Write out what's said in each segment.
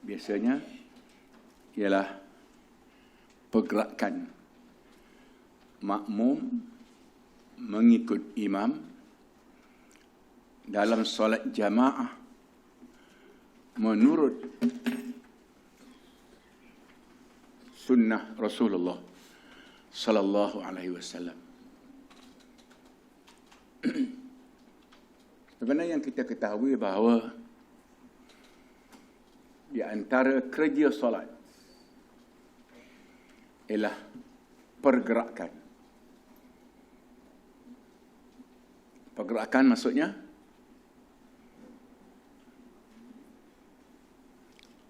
biasanya ialah pergerakan makmum mengikut imam dalam solat jamaah menurut sunnah Rasulullah sallallahu alaihi wasallam. Sebenarnya yang kita ketahui bahawa di antara kerja solat ialah pergerakan. Pergerakan maksudnya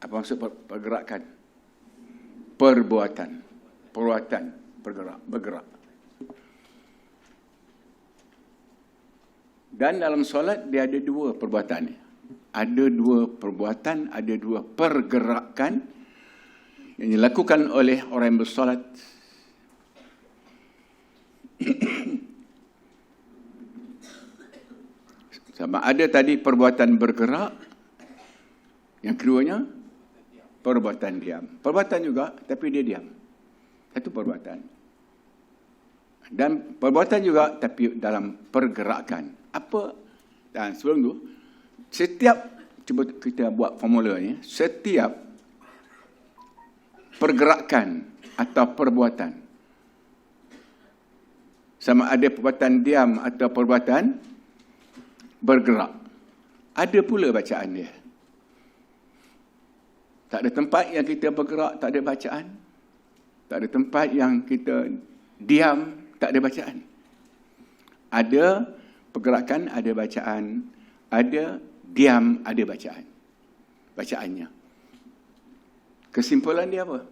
apa maksud pergerakan? Perbuatan, bergerak. Dan dalam solat dia ada dua perbuatan. Ada dua perbuatan, ada dua pergerakan yang dilakukan oleh orang yang bersolat. Sama ada tadi perbuatan bergerak, yang keduanya perbuatan diam. Perbuatan juga, tapi dia diam. Satu perbuatan. Dan perbuatan juga, tapi dalam pergerakan. Apa? Dan sebelum tu, cuba kita buat formula ni, setiap pergerakan atau perbuatan, sama ada perbuatan diam atau perbuatan bergerak, ada pula bacaan dia. Tak ada tempat yang kita bergerak, tak ada bacaan. Tak ada tempat yang kita diam, tak ada bacaan. Ada pergerakan, ada bacaan. Ada diam, ada bacaan. Bacaannya. Kesimpulan dia apa?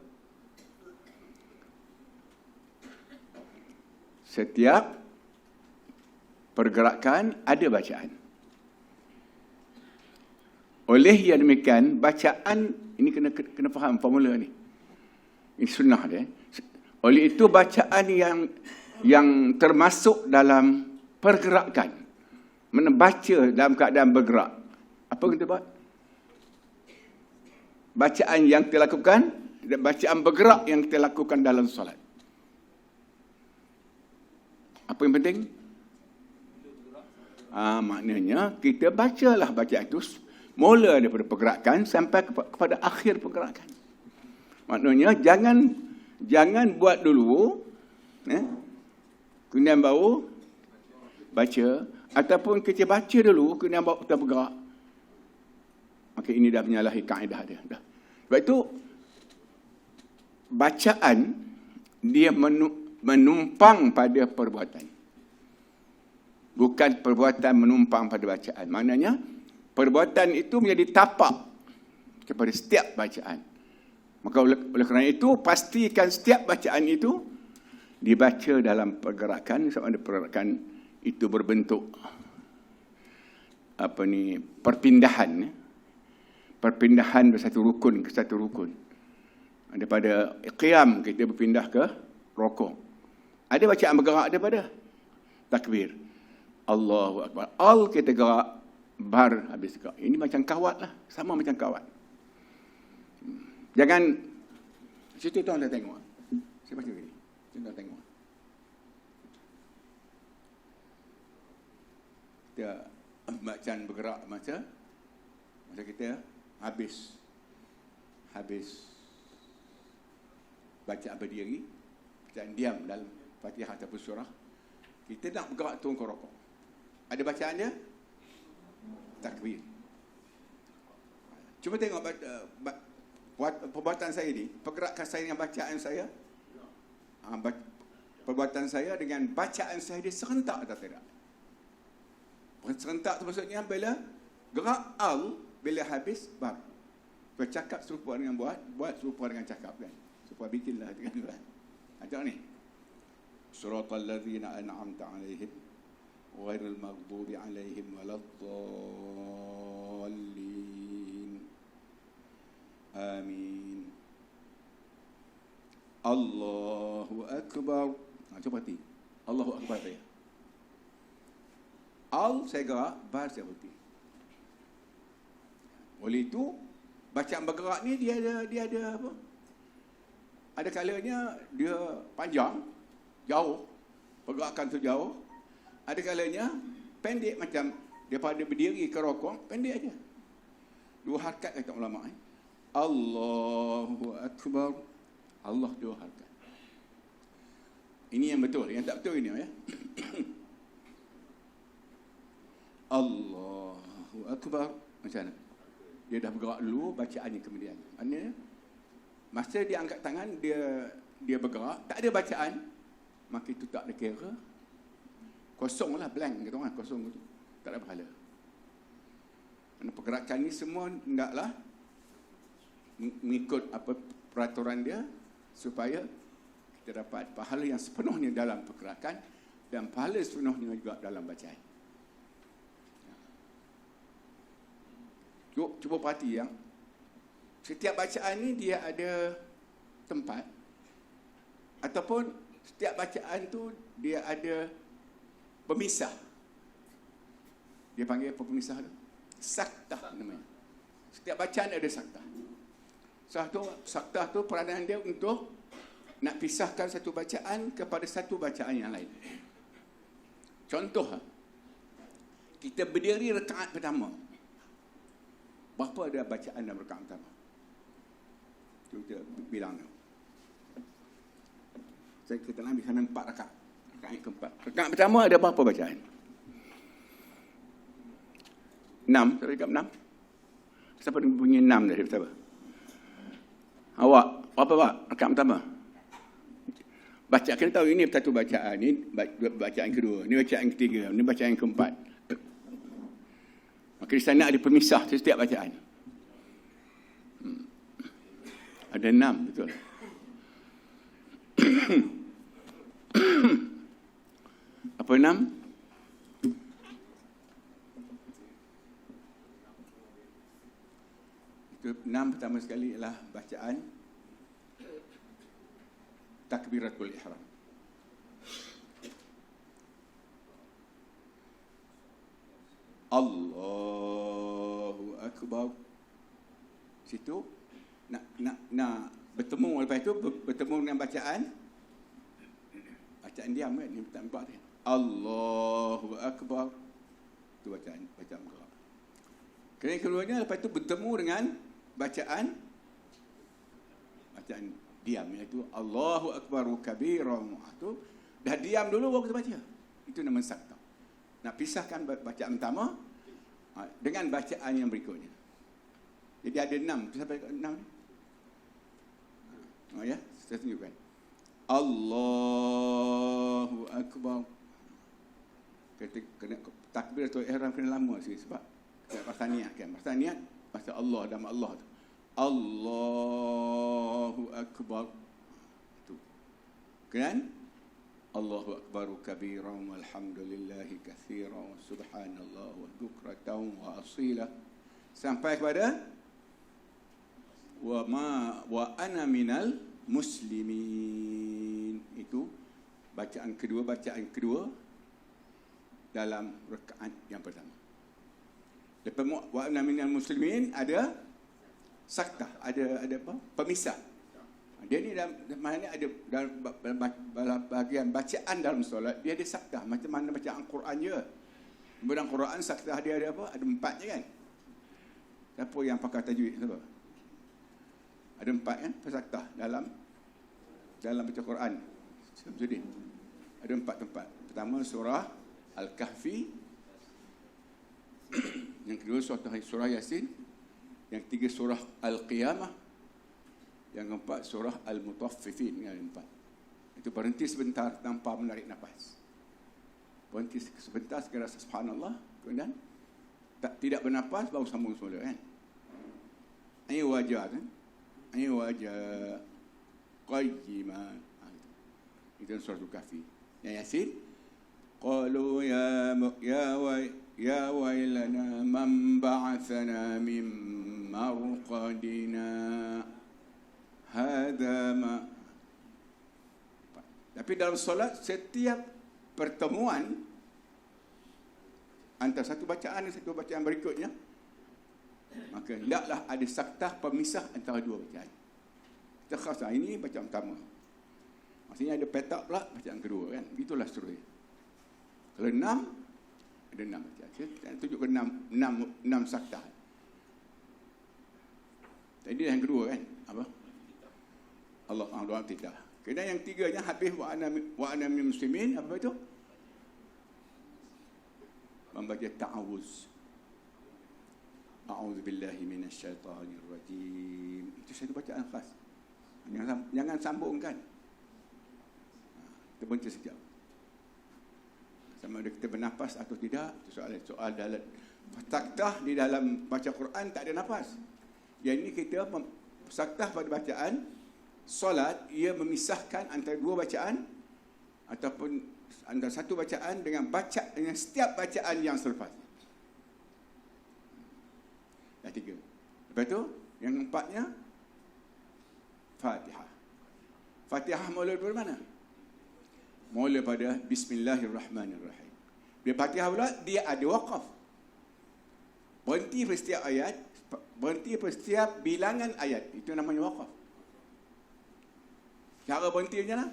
Setiap pergerakan ada bacaan. Oleh yang demikian, bacaan, ini kena faham formula ni. Ini sunnah dia. Oleh itu, bacaan yang termasuk dalam pergerakan. Membaca dalam keadaan bergerak. Apa kita buat? Bacaan yang kita lakukan, bacaan bergerak yang kita lakukan dalam solat. Apa yang penting? Maknanya, kita bacalah bacaan itu mula daripada pergerakan sampai kepada akhir pergerakan. Maknanya jangan buat dulu, kemudian baru baca, ataupun kita baca dulu kemudian baru kita bergerak. Maka ini dah menyalahi kaedah dia. Sebab itu bacaan dia menumpang pada perbuatan. Bukan perbuatan menumpang pada bacaan. Maknanya perbuatan itu menjadi tapak kepada setiap bacaan. Maka oleh kerana itu, pastikan setiap bacaan itu dibaca dalam pergerakan, sama ada pergerakan itu berbentuk perpindahan. Perpindahan dari satu rukun ke satu rukun. Daripada qiyam kita berpindah ke rukuk. Ada bacaan bergerak daripada takbir. Allahu Akbar. Kita gerak. Bar habis gerak. Ini macam kawat lah. Sama macam kawat. Jangan. Situ tuan dah tengok. Saya baca begini. Tuan tengok. Kita bacaan bergerak masa kita habis baca berdiri, bacaan diam dalam Fatihah ataupun surah, kita nak bergerak turun ke rukuk. Ada bacaan dia? Takbir. Cuba tengok perbuatan saya ni, pergerakan saya dengan bacaan saya. Perbuatan saya dengan bacaan saya dia serentak atau tidak? Serentak tu maksudnya bila gerak bila habis bar. Bercakap serupa dengan buat serupa dengan cakap kan. Serupa bikinlah kan. Ajak ni. Suratal ladzina an'amta 'alaihim ghairil maghdubi 'alaihim waladdallin. Amin. Allahu akbar. Cuba hati. Allahu akbar saya. Saya gerak, bar saya berhenti. Oleh itu, Bacaan bergerak ni dia ada apa? Ada kalanya dia panjang, jauh. Pergerakan tu jauh. Ada kalanya pendek macam daripada berdiri ke rokok, pendek aja. 2 harakat kata ulama. Allahu Akbar. Allah 2 harakat. Ini yang betul. Yang tak betul ini ya. Allahu Akbar. Macam mana? Dia dah bergerak dulu, bacaannya kemudian. Maknanya, masa dia angkat tangan, dia bergerak, tak ada bacaan, maka itu tak ada kira. Kosong lah, blank kata orang, kosong itu. Tak ada pahala. Kerana pergerakan ni semua hendaklah mengikut apa peraturan dia, supaya kita dapat pahala yang sepenuhnya dalam pergerakan dan pahala sepenuhnya juga dalam bacaan. Cuba perhati yang setiap bacaan ni dia ada tempat, ataupun setiap bacaan tu dia ada pemisah. Dia panggil apa pemisah tu? Saktah namanya. Setiap bacaan ada saktah. Saktah tu peranan dia untuk nak pisahkan satu bacaan kepada satu bacaan yang lain. Contoh, kita berdiri rakaat pertama. Berapa ada bacaan dalam rakaat pertama? Kita bilang. Kita nak ambil sana 4 rakaat. Rakaat keempat. Rakaat pertama ada berapa bacaan? 6. Siapa cakap 6? Siapa bunyi 6 dari pertama? Awak, apa Pak? Rakaat pertama. Baca, kena tahu ini satu bacaan. Ini bacaan kedua. Ini bacaan ketiga. Ini bacaan keempat. Maka di sana ada pemisah setiap bacaan. Ada 6, betul. Apa 6? Itu 6 pertama sekali ialah bacaan takbiratul ihram. Allahu Akbar. Situ nak bertemu, lepas itu bertemu dengan bacaan diam kan, ni tak dia. Allahu Akbar. Itu bacaan gerak. Kemudian keduanya lepas itu bertemu dengan bacaan diam, iaitu Allahu Akbar kabiran. Itu dah diam dulu baru kita baca. Itu nama saktah. Nak pisahkan bacaan pertama dengan bacaan yang berikutnya. Jadi ada 6. Sampai 6 ni. Ya, saya tunjukkan. Allahu Akbar. Kena takbiratul ihram kena lama sikit sebab pasal niat kan. Pasal niat, pasal Allah, nama Allah tu. Allahu Akbar. Tu. Kemudian Allahu Akbar kabiran walhamdulillahi katsiran wa subhanallah wa bukratan wa asila sampai kepada wa ana minal muslimin. Itu bacaan kedua dalam rakaat yang pertama. Lepas wa ana minal muslimin ada saktah, ada apa? Pemisah. Dia ni maknanya ada dalam bahagian bacaan dalam solat, dia ada saktah. Macam mana bacaan Quran je. Dalam Quran saktah dia ada apa? Ada 4 je kan? Siapa yang pakar tajwid? Siapa? Ada 4 kan? Saktah dalam baca Quran. Syamsuddin. Ada 4 tempat. Pertama surah Al-Kahfi. Yang kedua surah Yasin. Yang ketiga surah Al-Qiyamah. Yang keempat surah Al-Mutaffifin. Yang keempat. Itu berhenti sebentar tanpa menarik nafas. Berhenti sebentar segera subhanallah. Kemudian tidak bernafas baru sambung semula kan. Ini wajah kan. Ini wajah qayyiman. Itu surah Al-Kahfi. Yang Yasin. Qalu ya wailana man ba'athana min marqadina. Hadama. Tapi dalam solat setiap pertemuan antara satu bacaan dan satu bacaan berikutnya Maka hendaklah ada saktah pemisah antara dua bacaan. Kita khas ini bacaan pertama. Maksudnya ada petak pula bacaan kedua kan. Itulah seterusnya. Kalau 6 ada 6 bacaan. Saya tunjukkan 6 saktah. Tadi yang kedua kan apa? Allah doa kita. Kemudian yang tiganya habis wa ana minal muslimin, apa itu? Membaca ta'awuz. A'udzu billahi minasyaitonir rajim. Itu satu bacaan khas. Jangan sambungkan. Kita baca sekejap. Sama ada kita bernafas atau tidak, itu soal dalam saktah di dalam baca Quran tak ada nafas. Yang ini kita saktah pada bacaan solat, ia memisahkan antara dua bacaan ataupun antara satu bacaan dengan setiap bacaan yang selepas. Dah 3. Lepas tu yang keempatnya Fatihah. Fatihah mula dari mana? Mula pada Bismillahirrahmanirrahim. Bila Fatihah pula dia ada waqaf. Berhenti pada setiap ayat, berhenti pada setiap bilangan ayat. Itu namanya waqaf. Cara berhenti macam mana?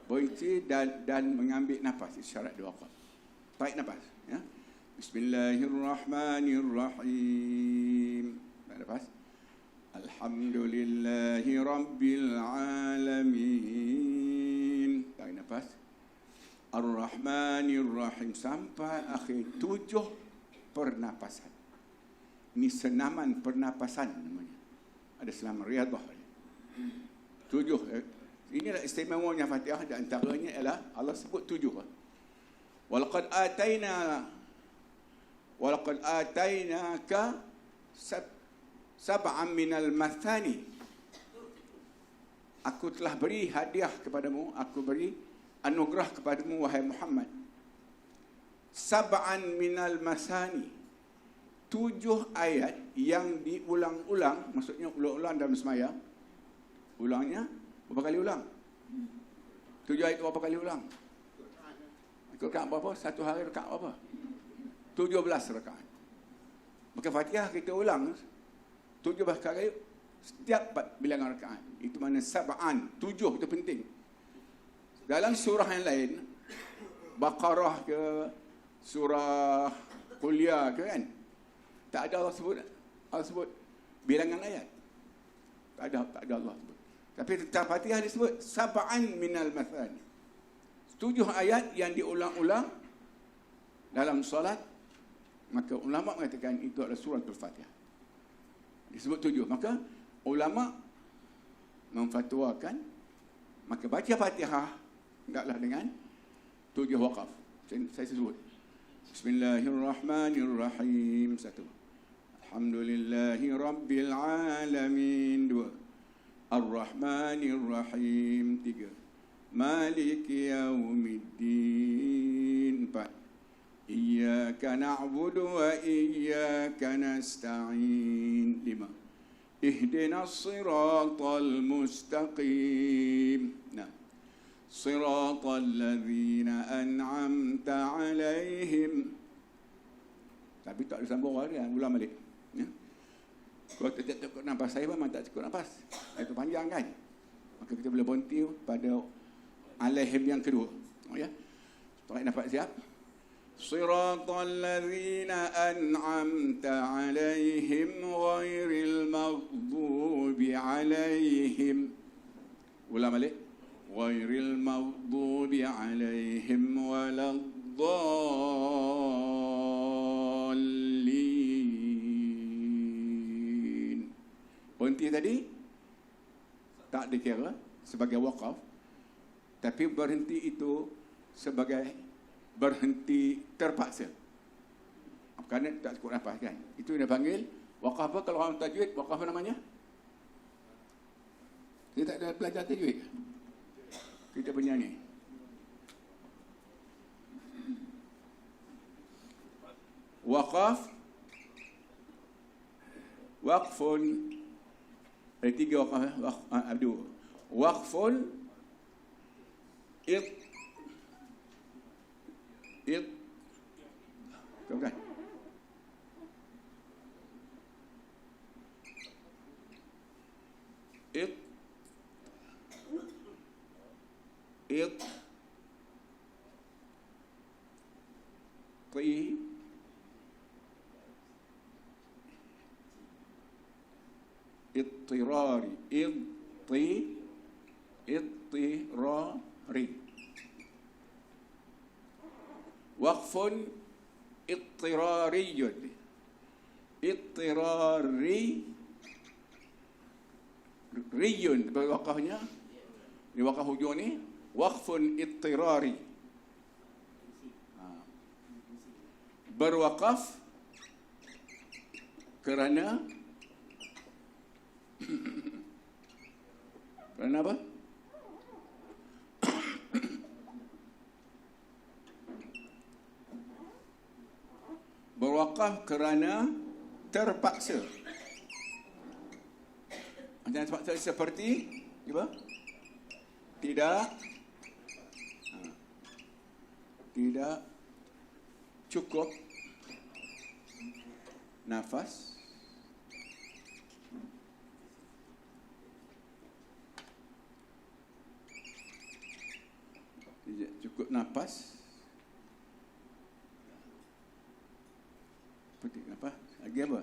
Berhenti dan mengambil nafas. Itu syarat dia waqaf. Tarik nafas. Ya. Bismillahirrahmanirrahim. Tarik nafas. Alhamdulillahi Rabbil Alamin. Tarik nafas. Ar-Rahmanir-Rahim. Sampai akhir 7 pernapasan. Ini senaman pernapasan namanya. Ada senaman riadah. 7. Inilah istimewanya Fatihah. Dan antaranya ialah Allah sebut 7. Walaqad atainaka sab'an minal mathani. Aku telah beri hadiah kepadamu, aku beri anugerah kepadamu wahai Muhammad. Sab'an minal mathani. 7 ayat yang diulang-ulang, maksudnya ulang-ulang dalam semaya. Ulangnya berapa kali ulang? 7 ayat berapa kali ulang? Rakaat berapa? Satu hari rakaat berapa? 17 rakaat. Maka Fatihah kita ulang 17 kali setiap bilangan rakaat. Itu mana sab'an, 7 itu penting. Dalam surah yang lain, Baqarah ke, surah Kuliah ke kan, tak ada Allah sebut bilangan ayat. Tak ada Allah sebut. Tapi tentang Fatihah disebut sab'an minal mathani. 7 ayat yang diulang-ulang dalam solat. Maka ulama mengatakan itu adalah surah Al-Fatihah. Disebut 7. Maka ulama memfatwakan maka baca Fatihah hendaklah dengan 7 waqaf. Saya sebut. Bismillahirrahmanirrahim. 1. Alhamdulillahi Rabbil Alamin. 2. Ar-Rahmanirrahim. 3. Maliki Yaumiddin. 4. Iyyaka na'budu wa iyyaka nasta'in. 5. Ihdinas siratal mustaqim. Nah. Siratal ladzina an'amta 'alaihim. Tapi tak disambung orang dia, ulang balik. Ya. Kalau tak cukup nafas saya memang tak cukup nafas. Itu panjang kan? Maka kita boleh berhenti pada alaihim yang kedua. Oh ya. Tarik nafas siap. Siratal ladzina an'amta 'alaihim ghairil maghdubi 'alaihim. Ulang balik. Ghairil maghdubi 'alaihim waladdallin. Berhenti tadi tak dikira sebagai waqaf, tapi berhenti itu sebagai berhenti terpaksa. Kerana tak cukup nafas kan. Itu dia panggil waqaf apa kalau orang tajwid, waqaf apa namanya? Kita tak ada belajar tajwid. Kita punya ni. Waqaf, waqfun. Ada 3 waqaf. Abdu. Waqfun, kan? Ittirari. Ittirari. Waqfun ittirariyun. Ittirari. Riyun. Wakafnya. Ini wakaf hujung ni. Waqfun ittirari. Berwakaf kerana apa? Berwakaf kerana terpaksa. Macam terpaksa seperti apa? Tidak cukup nafas seperti apa lagi apa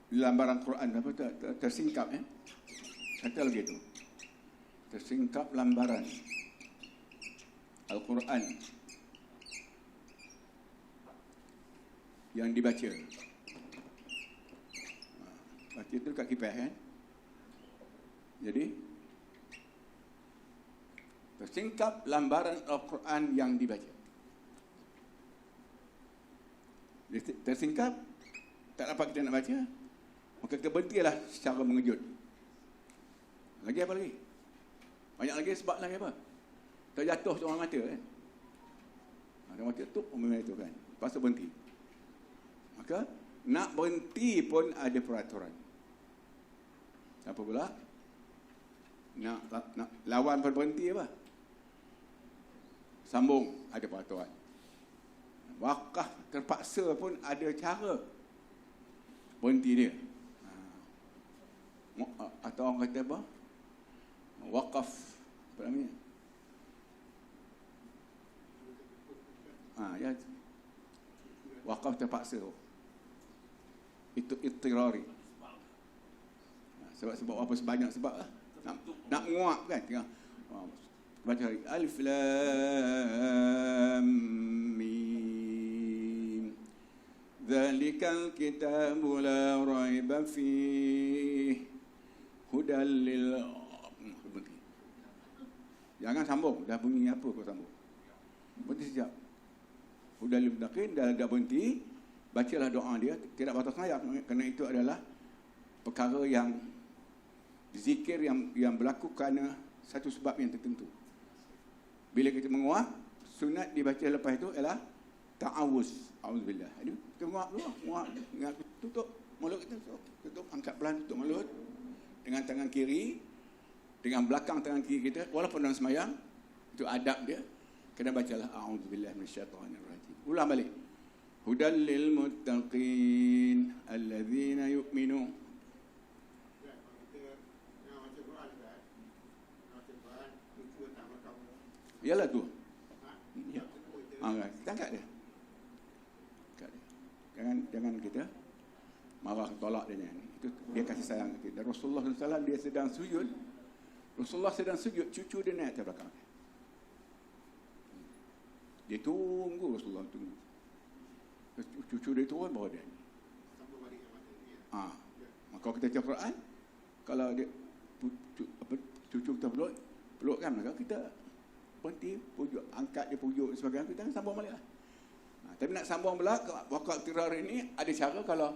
lambaran Quran apa tersingkap kata lagi tu tersingkap lambaran Al-Quran yang dibaca. Baca tu kat kipas kan. Jadi tersingkap lambaran Al-Quran yang dibaca. Tersingkap, tak dapat kita nak baca, maka kita berhentilah secara mengejut. Lagi apa lagi? Banyak lagi sebab lagi apa? Terjatuh seorang mata kan. Ada mata tu, memang itu kan. Lepas tu berhenti. Maka nak berhenti pun ada peraturan. Apa pula? Nak lawan berhenti apa? Sambung, ada peraturan. Wakaf terpaksa pun ada cara berhenti dia. Atau orang kata apa? Wakaf apa namanya? Ya. Wakaf terpaksa. Itu ittirari. Sebab apa sebanyak sebab lah. Nak menguap kan? Tengah baca alif lam mim. Dzalikal kitabu la raiba fihi hudal lil. Jangan sambung, dah bunyi apa kau sambung. Berhenti sekejap. Hudal lil muttaqin, dah berhenti, bacalah doa dia, tidak batas ayat kerana itu adalah perkara yang zikir yang berlaku kerana satu sebab yang tertentu. Bila kita menguap, sunat dibaca lepas itu ialah ta'awuz. Auzubillah. Jadi kita menguap dulu, tutup mulut kita, tutup, angkat pelan, tutup mulut dengan tangan kiri, dengan belakang tangan kiri kita, walaupun dalam semayang, itu adab dia. Kena bacalah a'udzubillahi minasyaitonirrajim. Ulang balik. Hudal lil muttaqin allazina yu'minu. Yalah tu. Ya. Kita angkat dia. Jangan kita marah tolak dia ni. Itu dia kasih sayang kita. Rasulullah SAW dia sedang sujud. Rasulullah sedang sujud, cucu dia naik atas belakang. Dia tunggu, Rasulullah tunggu. Cucu dia turun bawa dia. Maka kita baca Quran, kalau dia cucu kita pelukkan, maka kita berhenti, pujuk, angkat dia pujuk dan sebagainya, kita sambung balik lah. Tapi nak sambung pula wakaf tirar ini ada cara. Kalau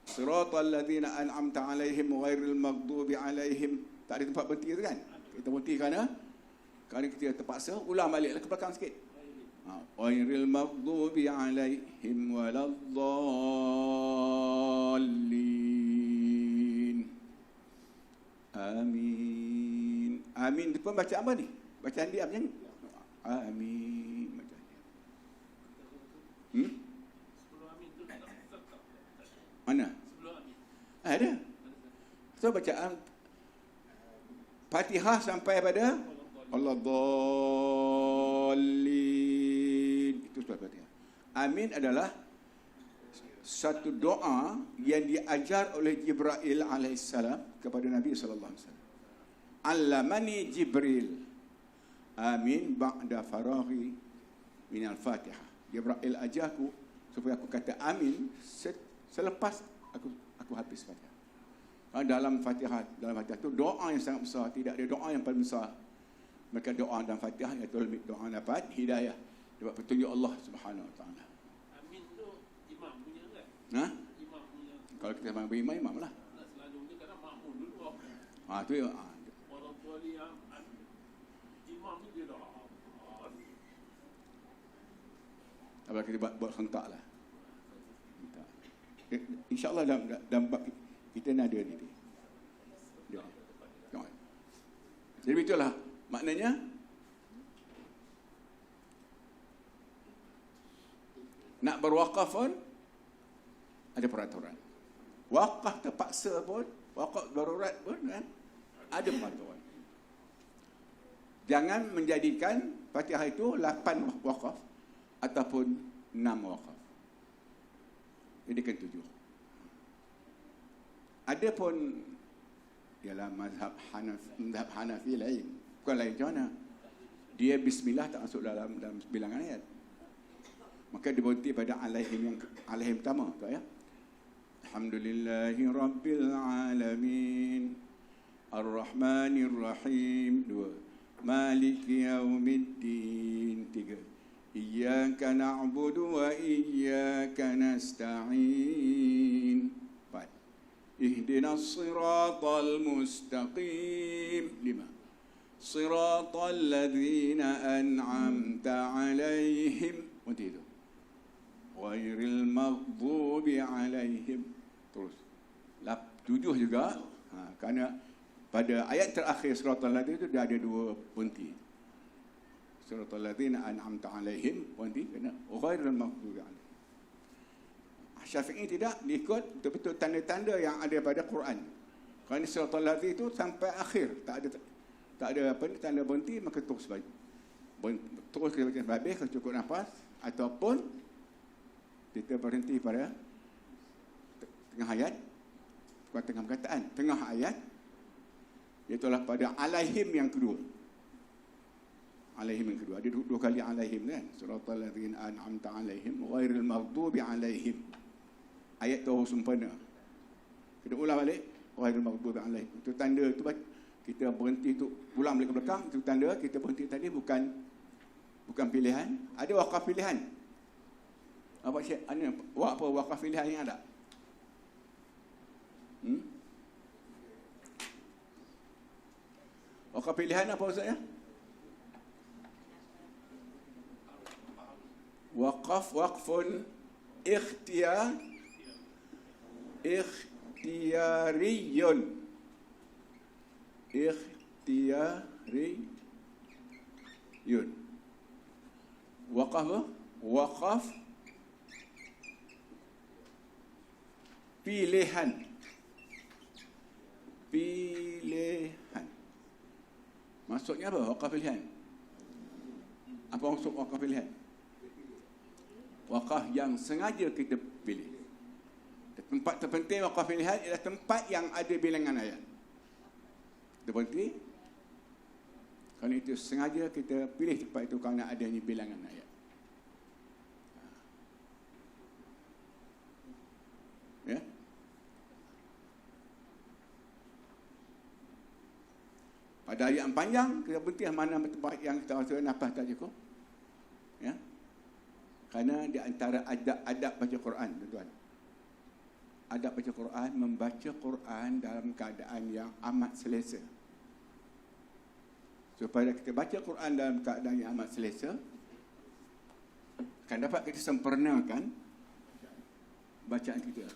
siratal ladzina an'amta alaihim ghairil maghdubi alaihim, tak ada tempat berhenti tu kan, kita berhenti kerana kita terpaksa, ulang baliklah ke belakang sikit. Ghairil maghdubi alaihim waladdallin. Amin. Amin tu pun baca apa ni? Bacaan dia macam ni. Amin. Bacaan dia. Sebelum amin tu mana? Sebelum amin. Ada. So bacaan Fatihah sampai pada Allah dhalli Amin adalah satu doa yang diajar oleh Jibril alaihissalam kepada Nabi sallallahu alaihi wasallam. Allamani Jibril amin ba'da faraghi min al-Fatihah. Jibril ajarku supaya aku kata amin selepas aku habis Fatihah. Dalam Fatihah itu doa yang sangat besar, tidak ada doa yang paling besar. Maka doa dalam Fatihah iaitu doa dapat hidayah, dapat petunjuk Allah Subhanahu wa taala. Amin tu imam punya kan? Imam punya. Kalau kita bagi imam lah. Selalunya kadang makmum dulu. Tu ya. Orang tua dia imam ni dia dah. Apabila kita buat hentak lah. InsyaAllah dalam bab kita ni ada ni. Jadi itulah maknanya nak berwakaf pun ada peraturan. Wakaf terpaksa pun, wakaf darurat pun kan ada peraturan. Jangan menjadikan Fatihah itu 8 wakaf ataupun 6 wakaf. Jadikan 7. Ada pun ialah mazhab Hanafi lain. Bukan lain macam mana. Dia bismillah tak masuk dalam bilangan ayat. Maka dia berhenti pada alaihim yang alaihim pertama tu ya. Alhamdulillahi rabbil alamin. Ar-Rahmanir Rahim 2. Maliki yaumiddin 3. Iyyaka na'budu wa iyyaka nasta'in 4. Ihdinas siratal mustaqim 5. Siratal ladzina an'amta 'alaihim itu. Ghairil maghdubi 'alaihim. Terus. 7 juga. Kerana pada ayat terakhir siratal ladzina itu dia ada 2 berhenti. Siratal ladzina an'amta 'alaihim berhenti kena ghairil maghdubi 'alaihim. Syafi'i tidak diikut betul-betul tanda-tanda yang ada pada Quran. Kerana siratal ladzina itu sampai akhir tak ada apa ni tanda berhenti, maka terus terus kita habis cukup nafas ataupun kita berhenti pada tengah ayat, bukan tengah perkataan, tengah ayat, itulah pada alaihim yang kedua. Alaihim yang kedua ada 2 kali alaihim kan, siratal ladzina an'amta 'alaihim ghairil maghdubi 'alaihim. Ayat tu sempurna. Kita ulang balik ghairil maghdubi 'alaihim. Itu tanda tu kita berhenti tu pulang balik ke belakang, itu tanda kita berhenti tadi bukan pilihan. Ada wakaf pilihan. Apa wakaf pilihan yang ada? Wakaf pilihan apa maksudnya? Waqfun ikhtiyariyun. Waqaf pilihan. Maksudnya apa waqaf pilihan? Apa maksud waqaf pilihan? Waqaf yang sengaja kita pilih. Tempat terpenting waqaf pilihan ialah tempat yang ada bilangan ayat. Kita berhenti. Kerana itu sengaja kita pilih tempat itu kerana adanya bilangan ayat. Ya. Pada ayat yang panjang, kita berhenti mana tempat yang kita rasa nafas tak cukup. Ya. Kerana di antara adab baca Quran, tuan-tuan. Adab baca Quran, membaca Quran dalam keadaan yang amat selesa. Supaya kita baca Quran dalam keadaan yang amat selesa, akan dapat kita sempurnakan bacaan kita.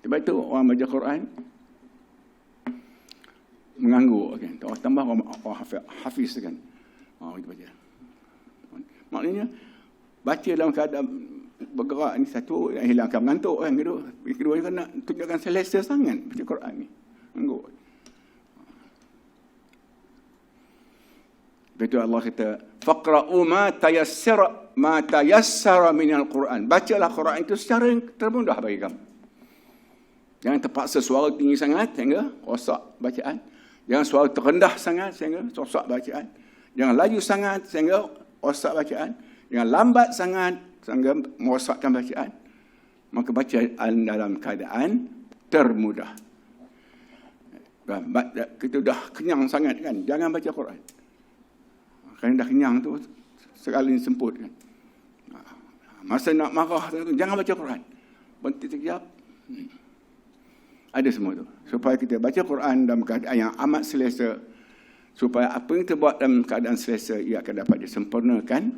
Sebab itu orang baca Quran mengangguk kan. Tambah orang hafiz kan. Kita baca. Maknanya baca dalam keadaan bergerak ni satu, yang hilangkan mengantuk kan. Kedua kan nak tunjukkan selesa sangat baca Quran ni. Mengangguk. Betul Allah kata, faqra'u ma tayassara minal Quran. Bacalah Quran itu secara yang termudah bagi kamu. Jangan terpaksa suara tinggi sangat sehingga rosak bacaan. Jangan suara terendah sangat sehingga rosak bacaan. Jangan laju sangat sehingga rosak bacaan. Jangan lambat sangat sehingga merosakkan bacaan. Maka bacaan dalam keadaan termudah. Kita dah kenyang sangat kan, jangan baca Quran. Kerana dah kenyang tu sekali semput kan. Masa nak marah tu jangan baca Quran. Berhenti sekejap. Ada semua tu. Supaya kita baca Quran dalam keadaan yang amat selesa. Supaya apa yang kita buat dalam keadaan selesa ia akan dapat disempurnakan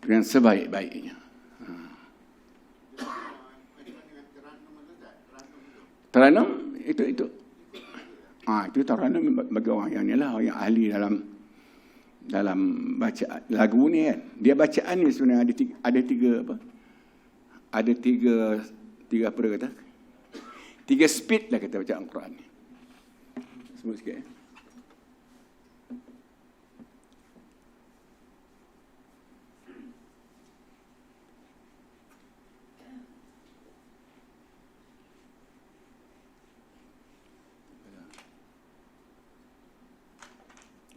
dengan sebaik-baiknya. Teranum itu. Itu teranum bagi orang yang ni lah, yang ahli dalam bacaan lagu ni kan. Dia bacaan ni sebenarnya ada tiga apa? Ada tiga apa dia kata? 3 speed lah kita bacaan Quran ni. Semua sikit.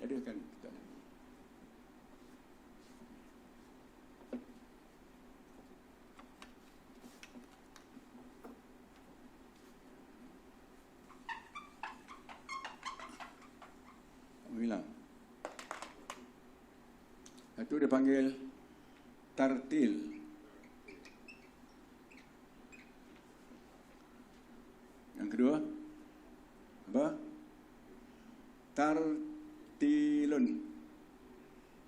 Ada kan? Bilang. Itu dia panggil tartil. Yang kedua apa? Tartilun.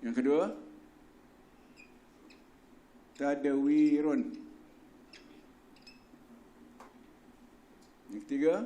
Yang kedua tadwirun. Yang ketiga